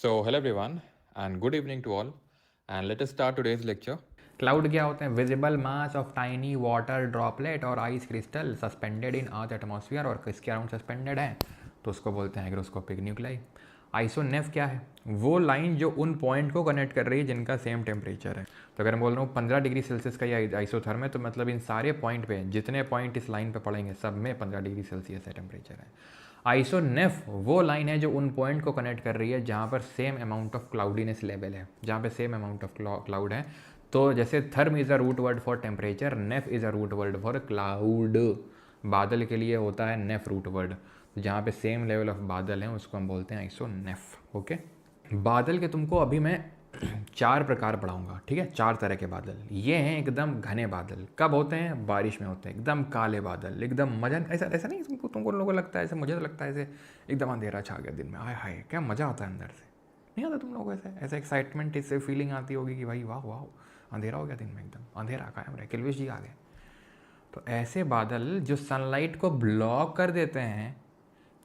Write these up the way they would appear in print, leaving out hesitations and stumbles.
So, hello everyone, and good evening to all. And let us start today's lecture. Cloud क्या होते हैं? Visible mass of tiny water droplet और ice crystal suspended in earth atmosphere और किसके around suspended है तो उसको बोलते हैं हाइग्रोस्कोपिक न्यूक्लाई। आइसोनेफ क्या है? वो लाइन जो उन पॉइंट को कनेक्ट कर रही है जिनका सेम टेम्परेचर है। तो अगर मैं बोल रहा हूँ 15 डिग्री सेल्सियस का ये आइसोथर्म है, तो मतलब इन सारे पॉइंट पे जितने पॉइंट इस लाइन पे पड़ेंगे सब में 15 डिग्री सेल्सियस है टेम्परेचर है। आइसोनेफ वो लाइन है जो उन पॉइंट को कनेक्ट कर रही है जहाँ पर same amount of cloudiness level है, जहाँ पे सेम अमाउंट ऑफ क्लाउड है। तो जैसे therm is a root word for temperature, neph is a root word for cloud. बादल के लिए होता है नेफ रूट वर्ड। तो जहाँ पे सेम लेवल ऑफ बादल हैं उसको हम बोलते हैं आइसोनेफ। ओके, बादल के तुमको अभी मैं 4 प्रकार पढ़ाऊंगा, ठीक है? 4 तरह के बादल। ये हैं एकदम घने बादल। कब होते हैं? बारिश में होते हैं। एकदम काले बादल, एकदम मजा ऐसा ऐसा नहीं तुमको लोगों को लगता है ऐसे, मुझे तो लगता है ऐसे एकदम अंधेरा छा गया दिन में, हाय हाय क्या मज़ा आता है अंदर से। नहीं आता तुम लोगों को ऐसे ऐसा एक्साइटमेंट, इससे फीलिंग आती होगी कि भाई वाह वाह अंधेरा हो गया दिन में, एकदम अंधेरा कायम रहे, किल्विश जी आ गए। तो ऐसे बादल जो सनलाइट को ब्लॉक कर देते हैं,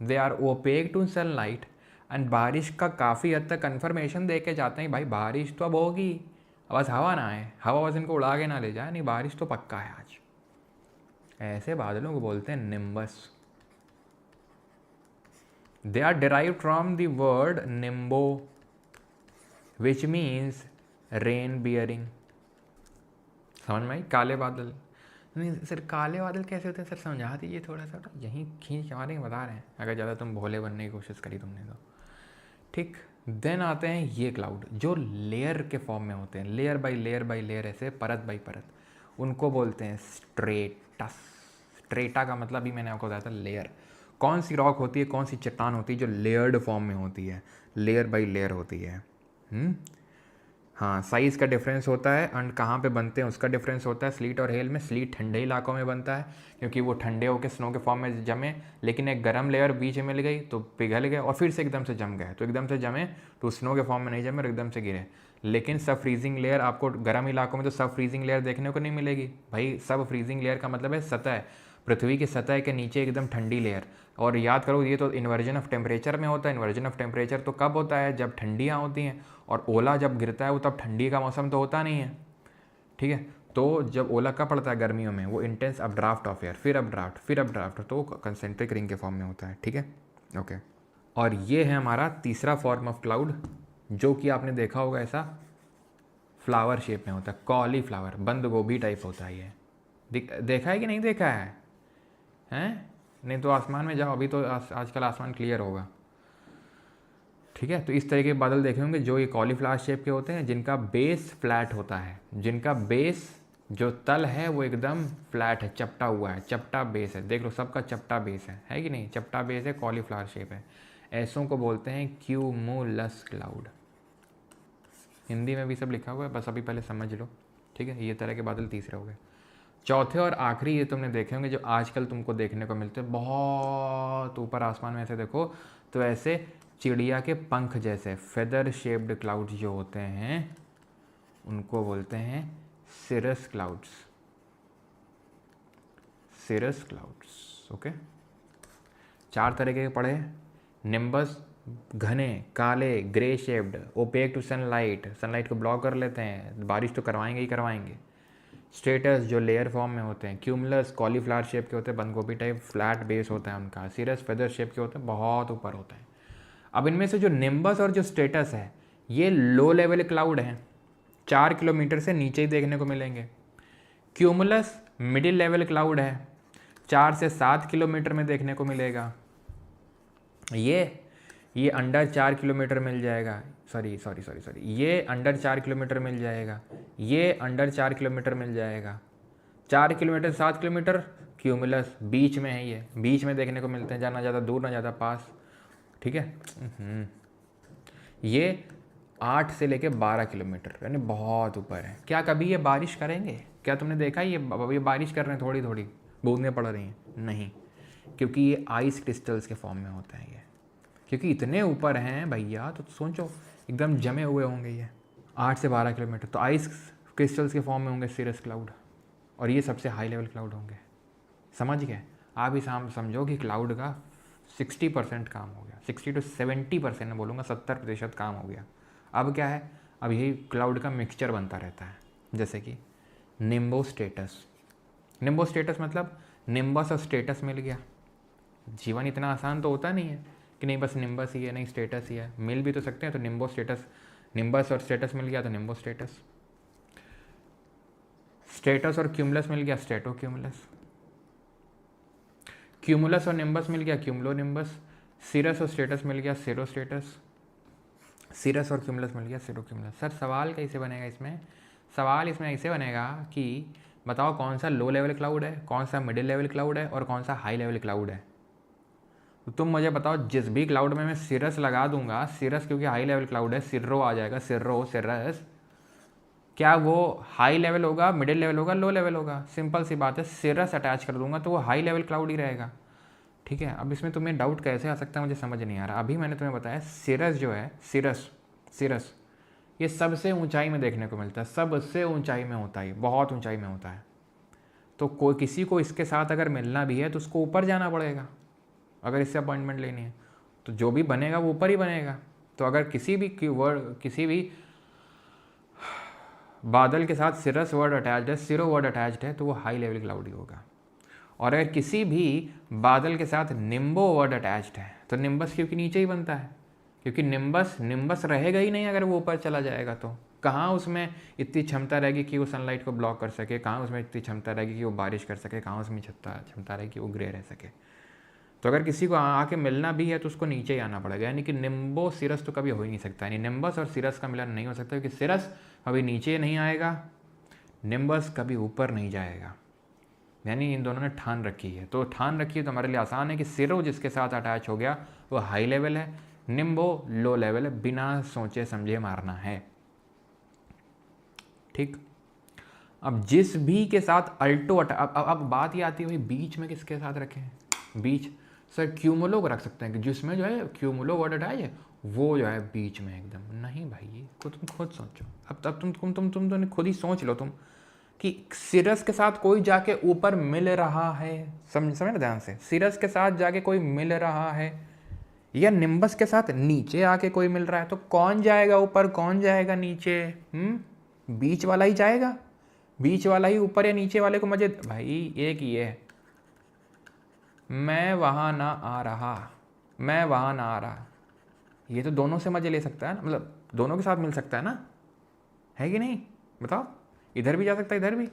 they are opaque to sunlight, and बारिश का काफ़ी हद तक कन्फर्मेशन दे के जाते हैं भाई बारिश तो अब होगी, बस हवा ना आए, हवा बस इनको उड़ा के ना ले जाए, नहीं बारिश तो पक्का है आज। ऐसे बादलों को बोलते हैं nimbus. They are derived from the word nimbo which means rain bearing. समझ में आई? काले बादल। नहीं सर, काले बादल कैसे होते हैं सर, समझा दीजिए थोड़ा सा। यहीं खींच हमारे बता रहे हैं, अगर ज़्यादा तुम भोले बनने की कोशिश करी तुमने तो। ठीक, देन आते हैं ये क्लाउड जो लेयर के फॉर्म में होते हैं, layer by layer by layer, ऐसे परत बाई परत। उनको बोलते हैं स्ट्रेटस। स्ट्रेटा का मतलब ही मैंने आपको बताया था लेयर। कौन सी रॉक होती है, कौन सी चट्टान होती है जो लेयर्ड फॉर्म में होती है, लेयर बाई लेयर होती है। हाँ, साइज़ का डिफरेंस होता है एंड कहाँ पे बनते हैं उसका डिफरेंस होता है। स्लीट और हेल में, स्लीट ठंडे इलाकों में बनता है क्योंकि वो ठंडे होकर स्नो के फॉर्म में जमे, लेकिन एक गर्म लेयर बीच में मिल गई तो पिघल गए और फिर से एकदम से जम गए। तो एकदम से जमे तो स्नो के फॉर्म में नहीं जमे और एकदम से गिरे। लेकिन सब फ्रीजिंग लेयर आपको गर्म इलाकों में तो सब फ्रीजिंग लेयर देखने को नहीं मिलेगी भाई। सब फ्रीजिंग लेयर का मतलब है सतह, पृथ्वी की सतह के नीचे एकदम ठंडी लेयर। और याद करो ये तो इन्वर्जन ऑफ टेम्परेचर में होता है। इन्वर्जन ऑफ टेम्परेचर तो कब होता है? जब ठंडियाँ होती हैं, और ओला जब गिरता है वो तब ठंडी का मौसम तो होता नहीं है, ठीक है? तो जब ओला कब पड़ता है? गर्मियों में। वो intense up draft of air, फिर अप ड्राफ्ट, फिर अप ड्राफ्ट, तो कंसेंट्रिक रिंग के फॉर्म में होता है, ठीक है? ओके, और ये है हमारा तीसरा फॉर्म ऑफ क्लाउड, जो कि आपने देखा होगा ऐसा फ्लावर शेप में होता है, कॉलीफ्लावर, बंद गोभी टाइप होता है ये। देखा है कि नहीं देखा है? हैं? नहीं तो आसमान में जाओ, अभी तो आजकल आसमान क्लियर होगा, ठीक है? तो इस तरह के बादल देखे होंगे जो ये कॉलीफ्लावर शेप के होते हैं, जिनका बेस फ्लैट होता है, जिनका बेस जो तल है वो एकदम फ्लैट है, चपटा हुआ है, चपटा बेस है। देख लो सबका चपटा बेस है कि नहीं? चपटा बेस है, कॉलीफ्लावर शेप है। ऐसों को बोलते हैं क्यूमुलस क्लाउड। हिंदी में भी सब लिखा हुआ है, बस अभी पहले समझ लो, ठीक है? ये तरह के बादल तीसरे हो गए। चौथे और आखिरी ये तुमने देखे होंगे जो आजकल तुमको देखने को मिलते हैं बहुत ऊपर आसमान में, ऐसे देखो तो ऐसे चिड़िया के पंख जैसे फेदर शेप्ड क्लाउड्स जो होते हैं उनको बोलते हैं cirrus clouds. Cirrus clouds, okay? 4 तरह के पढ़े। निम्बस घने काले grey shaped, opaque to sunlight, sunlight को ब्लॉक कर लेते हैं, बारिश तो करवाएंगे ही करवाएंगे। स्ट्रेटस जो लेयर फॉर्म में होते हैं। क्यूमुलस कॉलीफ्लावर शेप के होते हैं, बंद गोभी टाइप, फ्लैट बेस होता है उनका। सिरस फेदर शेप के होते हैं, बहुत ऊपर होते हैं। अब इनमें से जो निम्बस और जो स्टेटस है ये लो लेवल क्लाउड हैं, 4 किलोमीटर से नीचे ही देखने को मिलेंगे। क्यूमुलस मिडिल लेवल क्लाउड है, 4 से 7 किलोमीटर में देखने को मिलेगा। ये अंडर 4 किलोमीटर मिल जाएगा, सॉरी ये अंडर 4 किलोमीटर मिल जाएगा, ये अंडर 4 किलोमीटर मिल जाएगा। 4 किलोमीटर 7 किलोमीटर क्यूमुलस बीच में है, ये बीच में देखने को मिलते हैं, ना ज़्यादा दूर ना ज़्यादा पास, ठीक है? ये 8 से लेके 12 किलोमीटर यानी बहुत ऊपर है। क्या कभी ये बारिश करेंगे? क्या तुमने देखा ये बारिश कर रहे हैं? थोड़ी थोड़ी बूंदें पड़ रही हैं? नहीं, क्योंकि ये आइस क्रिस्टल्स के फॉर्म में होते हैं ये, क्योंकि इतने ऊपर हैं भैया, तो सोचो एकदम जमे हुए होंगे ये 8 से 12 किलोमीटर, तो आइस क्रिस्टल्स के फॉर्म में होंगे सिरस क्लाउड, और ये सबसे हाई लेवल क्लाउड होंगे। समझ गए? आप ही समझो कि क्लाउड का 60% काम हो गया, 60 to 70% मैं बोलूँगा, 70% काम हो गया। अब क्या है, अब यही क्लाउड का मिक्सचर बनता रहता है, जैसे कि निम्बो स्टेटस। निम्बो स्टेटस मतलब निम्बस और स्टेटस मिल गया। जीवन इतना आसान तो होता नहीं है कि नहीं बस निम्बस ही है, नहीं स्टेटस ही है, मिल भी तो सकते हैं। तो निम्बो स्टेटस, निम्बस और स्टेटस मिल गया तो निम्बो स्टेटस। स्टेटस और क्यूमुलस मिल गया, स्टेटो क्यूमुलस। क्यूमुलस और निम्बस मिल गया, क्यूमुलो निम्बस। सिरस और स्टेटस मिल गया, सिरो स्टेटस। सिरस और क्यूमुलस मिल गया, सिरो क्यूमुलस। सर सवाल कैसे बनेगा इसमें? सवाल इसमें ऐसे बनेगा कि बताओ कौन सा लो लेवल क्लाउड है, कौन सा मिडिल लेवल क्लाउड है और कौन सा हाई लेवल क्लाउड है। तो तुम मुझे बताओ, जिस भी क्लाउड में मैं सिरस लगा दूंगा, सिरस क्योंकि हाई लेवल क्लाउड है, सिर्रो आ जाएगा, सिर्रो सिरस, क्या वो हाई लेवल होगा, मिडिल लेवल होगा, लो लेवल होगा? सिंपल सी बात है, सिरस अटैच कर दूंगा तो वो हाई लेवल क्लाउड ही रहेगा। ठीक है, अब इसमें तुम्हें डाउट कैसे आ सकता है मुझे समझ नहीं आ रहा। अभी मैंने तुम्हें बताया सिरस जो है, सिरस सिरस ये सबसे ऊंचाई में देखने को मिलता है, सबसे ऊंचाई में होता है, बहुत ऊंचाई में होता है। तो कोई किसी को इसके साथ अगर मिलना भी है तो उसको ऊपर जाना पड़ेगा, अगर इससे अपॉइंटमेंट लेनी है तो जो भी बनेगा वो ऊपर ही बनेगा। तो अगर किसी भी बादल के साथ सिरस वर्ड अटैच्ड है, सिरो वर्ड अटैच्ड है, तो वो हाई लेवल क्लाउड ही होगा। और अगर किसी भी बादल के साथ निम्बो वर्ड अटैच्ड है तो निम्बस क्योंकि नीचे ही बनता है, क्योंकि निम्बस रहेगा ही नहीं अगर वो ऊपर चला जाएगा। तो कहाँ उसमें इतनी क्षमता रहेगी कि वो सनलाइट को ब्लॉक कर सके, कहाँ उसमें इतनी क्षमता रहेगी कि वो बारिश कर सके, कहाँ उसमें क्षमता रहेगी कि वो ग्रे रह सके। तो अगर किसी को आके मिलना भी है तो उसको नीचे ही आना पड़ेगा, यानी कि निम्बो सिरस तो कभी हो ही नहीं सकता, यानी निम्बस और सिरस का मिलन नहीं हो सकता, क्योंकि सिरस कभी नीचे नहीं आएगा, निम्बस कभी ऊपर नहीं जाएगा। यानी इन दोनों ने ठान रखी है। तो ठान रखी है तो हमारे लिए आसान है कि सिरो जिसके साथ अटैच हो गया वो हाई लेवल है, निम्बो लो लेवल है, बिना सोचे समझे मारना है। ठीक, अब जिस भी के साथ अल्टो अब बात ये आती है भाई बीच में किसके साथ रखें? बीच, सर क्यूमुलो को रख सकते हैं कि जिसमें जो है क्यूमुलो वर्ड अटैच है वो जो है बीच में एकदम। नहीं भाई, ये को तुम खुद सोचो। अब तब तुम खुद ही सोच लो तुम कि सिरस के साथ कोई जाके समझ ना ध्यान से, सिरस के साथ जाके कोई मिल रहा है या निम्बस के साथ नीचे आके कोई मिल रहा है, तो कौन जाएगा ऊपर, कौन जाएगा नीचे? बीच वाला ही जाएगा, बीच वाला ही ऊपर या नीचे वाले को मजे। भाई एक ये है, मैं वहां ना आ रहा, ये तो दोनों से मजे ले सकता है ना, मतलब दोनों के साथ मिल सकता है ना, है कि नहीं? बताओ, इधर भी जा सकता है इधर भी।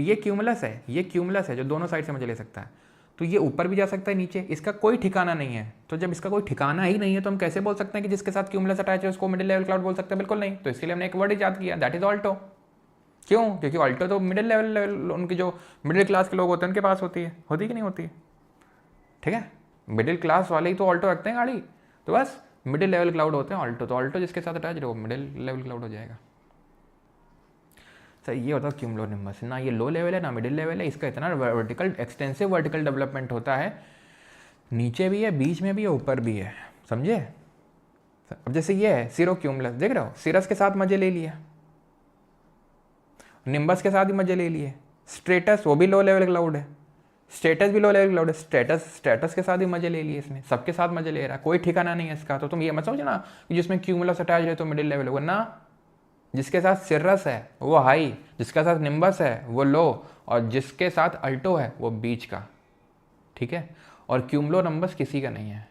ये क्यूमुलस है जो दोनों साइड से मजे ले सकता है। तो ये ऊपर भी जा सकता है नीचे, इसका कोई ठिकाना नहीं है। तो जब इसका कोई ठिकाना ही नहीं है तो हम कैसे बोल सकते हैं कि जिसके साथ क्यूमुलस अटैच है उसको मिडिल लेवल क्लाउड बोल सकते हैं? बिल्कुल नहीं। तो इसके लिए हमने एक वर्ड इजाद किया, दैट इज ऑल्टो। क्यों? क्योंकि ऑल्टो तो मिडिल लेवल उनकी जो मिडिल क्लास के लोग होते हैं उनके पास होती कि नहीं होती है? ठीक है, मिडिल क्लास वाले ही तो ऑल्टो रखते हैं गाड़ी, तो बस मिडिल लेवल क्लाउड होते हैं ऑल्टो। तो ऑल्टो जिसके साथ अटैच है वो मिडिल लेवल क्लाउड हो जाएगा। सर ये होता है क्यूमुलोनिम्बस, ना ये लो लेवल है ना मिडिल लेवल है, इसका इतना एक्सटेंसिव वर्टिकल डेवलपमेंट होता है, नीचे भी है, बीच में भी है, ऊपर भी है। समझे? अब जैसे ये है सिरो क्यूमुलस, देख रहे हो, सिरस के साथ मजे ले लिए, निम्बस के साथ भी मजे ले लिए, स्टेटस वो भी लो लेवल क्लाउड है, स्टेटस भी लो लेवल क्लाउड है, स्टेटस के साथ ही मजे ले लिए इसने, सबके साथ मजे ले रहा है, कोई ठिकाना नहीं है इसका। तो तुम ये मत समझना कि जिसमें क्यूमुलस अटैच है तो मिडिल लेवल होगा ना, जिसके साथ सिरस है वो हाई, जिसके साथ निम्बस है वो लो, और जिसके साथ अल्टो है वो बीच का। ठीक है, और क्यूमुलो निम्बस किसी का नहीं है।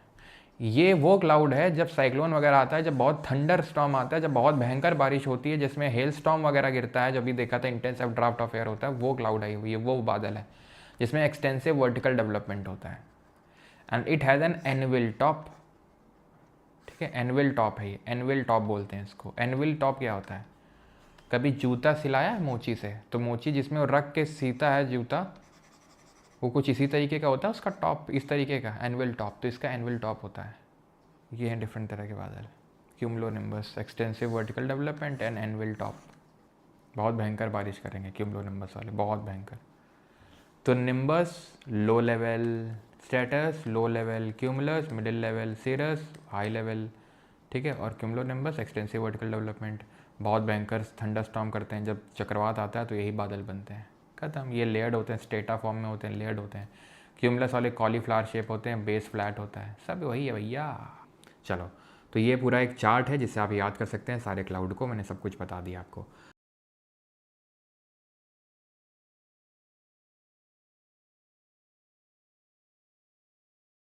ये वो क्लाउड है जब साइक्लोन वगैरह आता है, जब बहुत थंडर स्टॉर्म आता है, जब बहुत भयंकर बारिश होती है, जिसमें हेल स्टॉर्म वगैरह गिरता है, जब भी देखा था इंटेंसिव ड्राफ्ट ऑफ एयर होता है, वो क्लाउड है, ये वो बादल है जिसमें एक्सटेंसिव वर्टिकल डेवलपमेंट होता है। And it has an anvil top. ठीक है, एनविल टॉप है ये, एनविल टॉप बोलते हैं इसको। एनविल टॉप क्या होता है? कभी जूता सिलाया है मोची से? तो मोची जिसमें वो रख के सीता है जूता, वो कुछ इसी तरीके का होता है, उसका टॉप इस तरीके का, एनविल टॉप। तो इसका एनविल टॉप होता है। ये हैं डिफरेंट तरह के बादल, cumulonimbus, extensive vertical development and anvil top. बहुत भयंकर बारिश करेंगे क्यूमुलोनिम्बस वाले, बहुत भयंकर। तो nimbus low level, stratus low level, cumulus middle level, cirrus high level. ठीक है, और क्यूमुलोनिम्बस एक्सटेंसिव वर्टिकल डेवलपमेंट, बहुत भयंकर थंडर स्टॉर्म करते हैं। जब चक्रवात आता है तो यही बादल बनते हैं, खत्म। ये लेयर्ड होते हैं, स्टेटा फॉर्म में होते हैं, लेयर्ड होते हैं। क्यूमुलस वाले कॉलीफ्लावर शेप होते हैं, बेस फ्लैट होता है, सब वही है भैया। चलो, तो ये पूरा एक चार्ट है जिससे आप याद कर सकते हैं सारे क्लाउड को, मैंने सब कुछ बता दिया आपको।